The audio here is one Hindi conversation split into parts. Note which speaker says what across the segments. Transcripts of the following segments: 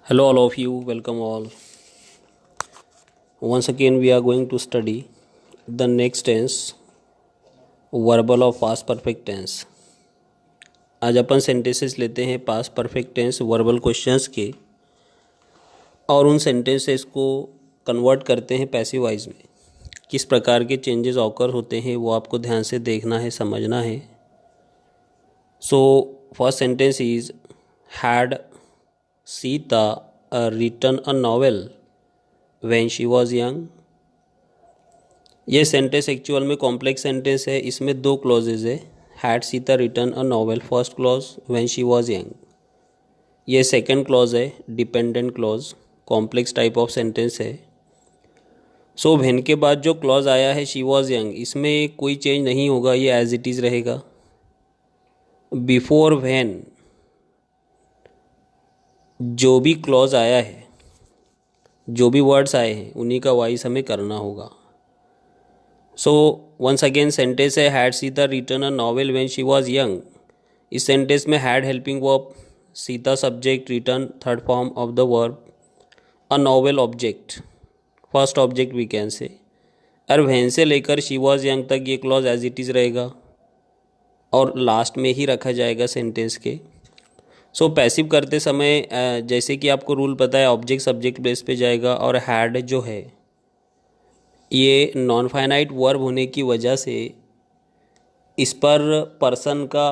Speaker 1: Hello, all of you. Welcome all. Once again, we are going to study the next tense, verbal of past perfect tense. आज अपन सेंटेंसेस लेते हैं past perfect tense verbal questions के और उन सेंटेंसेस को कन्वर्ट करते हैं पैसिव वॉइस में. किस प्रकार के चेंजेस ऑकर होते हैं वो आपको ध्यान से देखना है, समझना है. So first sentence is had Sita written a novel when she was young. ये सेंटेंस एक्चुअल में कॉम्प्लेक्स सेंटेंस है. इसमें दो क्लॉजेज है. Had Sita written a novel, first clause when she was young. ये सेकंड क्लॉज है, dependent clause. Complex type of sentence है. सो व्हेन के बाद जो क्लॉज आया है शी वॉज यंग, इसमें कोई चेंज नहीं होगा, ये एज इट इज़ रहेगा. बिफोर व्हेन जो भी क्लॉज आया है, जो भी वर्ड्स आए हैं, उन्हीं का वॉइस हमें करना होगा. सो वंस अगेन सेंटेंस है had Sita written a novel when she was young. इस सेंटेंस में had helping verb, Sita subject, written third form of the verb, a novel object, first object we can say. और व्हेन से लेकर शी वाज यंग तक ये क्लॉज एज इट इज़ रहेगा और लास्ट में ही रखा जाएगा सेंटेंस के. सो पैसिव करते समय जैसे कि आपको रूल पता है, ऑब्जेक्ट सब्जेक्ट प्लेस पे जाएगा और हैड जो है ये नॉन फाइनाइट वर्ब होने की वजह से इस पर पर्सन का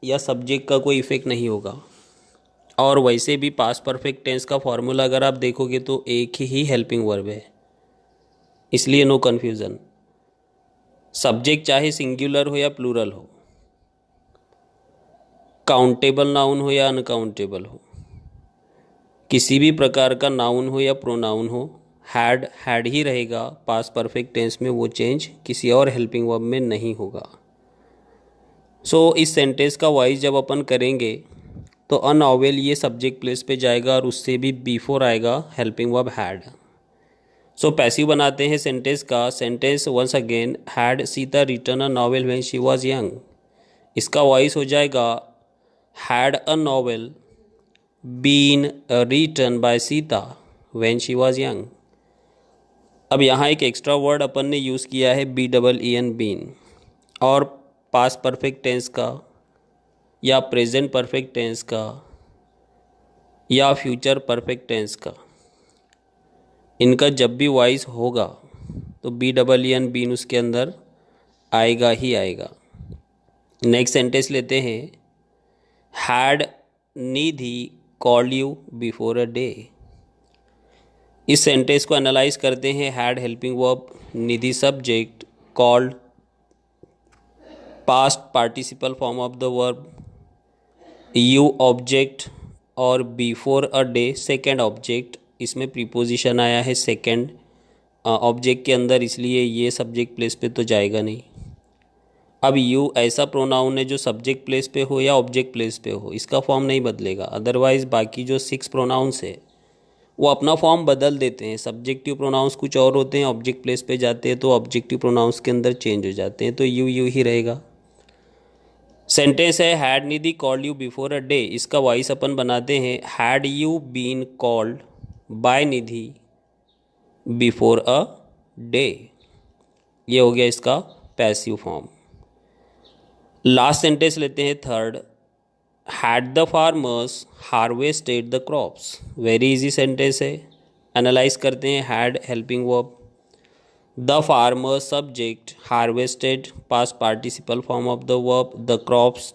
Speaker 1: या सब्जेक्ट का कोई इफेक्ट नहीं होगा. और वैसे भी पास्ट परफेक्ट टेंस का फॉर्मूला अगर आप देखोगे तो एक ही हेल्पिंग वर्ब है, इसलिए नो कन्फ्यूज़न. सब्जेक्ट चाहे सिंगुलर हो या प्लूरल हो, काउंटेबल नाउन हो या अनकाउंटेबल हो, किसी भी प्रकार का नाउन हो या प्रोनाउन हो, हैड ही रहेगा. पास्ट परफेक्ट टेंस में वो चेंज किसी और हेल्पिंग वर्ब में नहीं होगा. सो इस सेंटेंस का वॉइस जब अपन करेंगे तो अ नॉवेल ये सब्जेक्ट प्लेस पे जाएगा और उससे भी बिफोर आएगा helping verb had. So passive बनाते हैं सेंटेंस का. Sentence once again had Sita written a novel when she was young. इसका वॉइस हो जाएगा had a novel been written by Sita when she was young. अब यहाँ एक एक्स्ट्रा वर्ड अपन ने यूज़ किया है BEEN बीन. और पास्ट परफेक्ट टेंस का या प्रेजेंट परफेक्ट टेंस का या फ्यूचर परफेक्ट टेंस का, इनका जब भी वॉइस होगा तो BEEN बीन उसके अंदर आएगा ही आएगा. नेक्स्ट सेंटेंस लेते हैं. Had Nidhi called you before a day. इस सेंटेंस को एनालाइज करते हैं. Had helping verb, Nidhi subject, called past participle form of the verb, you object और before a day second object. इसमें प्रीपोजिशन आया है सेकेंड ऑब्जेक्ट के अंदर, इसलिए ये सब्जेक्ट प्लेस पे तो जाएगा नहीं. अब यू ऐसा प्रोनाउन है जो सब्जेक्ट प्लेस पे हो या ऑब्जेक्ट प्लेस पे हो, इसका फॉर्म नहीं बदलेगा. अदरवाइज बाकी जो 6 प्रोनाउंस है वो अपना फॉर्म बदल देते हैं. सब्जेक्टिव प्रोनाउंस कुछ और होते हैं, ऑब्जेक्ट प्लेस पे जाते हैं तो ऑब्जेक्टिव प्रोनाउंस के अंदर चेंज हो जाते हैं. तो यू ही रहेगा. सेंटेंस है had Nidhi called you before a day. इसका वॉइस अपन बनाते हैं had you been called by Nidhi before a day. ये हो गया इसका पैसिव फॉर्म. लास्ट सेंटेंस लेते हैं third. Had the farmers harvested the crops. Very easy sentence है. एनालाइज करते हैं. Had helping verb, the farmers subject, harvested past participle form of the verb, the crops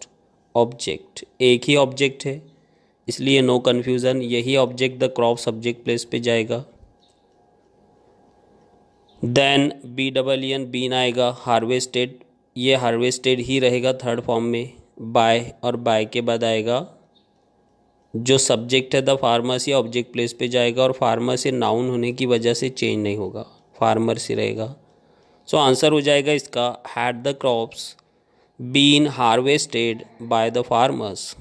Speaker 1: object. एक ही ऑब्जेक्ट है इसलिए नो कन्फ्यूज़न. यही object the crop subject place पे जाएगा. देन BEEN बीन आएगा. हार्वेस्टेड, ये हार्वेस्टेड ही रहेगा थर्ड फॉर्म में. बाय और बाय के बाद आएगा जो सब्जेक्ट है द फार्मर, या ऑब्जेक्ट प्लेस पे जाएगा और फार्मर से नाउन होने की वजह से चेंज नहीं होगा, फार्मर से रहेगा. सो आंसर हो जाएगा इसका had the crops been harvested by the farmers.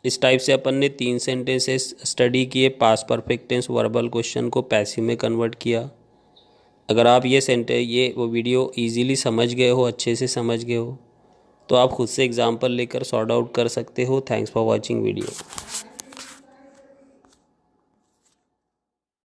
Speaker 1: इस टाइप से अपन ने 3 सेंटेंसेस स्टडी किए. Past perfect tense verbal question को पैसिव में कन्वर्ट किया. अगर आप ये वो वीडियो इजीली समझ गए हो, अच्छे से समझ गए हो, तो आप खुद से एग्जाम्पल लेकर सॉर्ट आउट कर सकते हो. Thanks for watching video.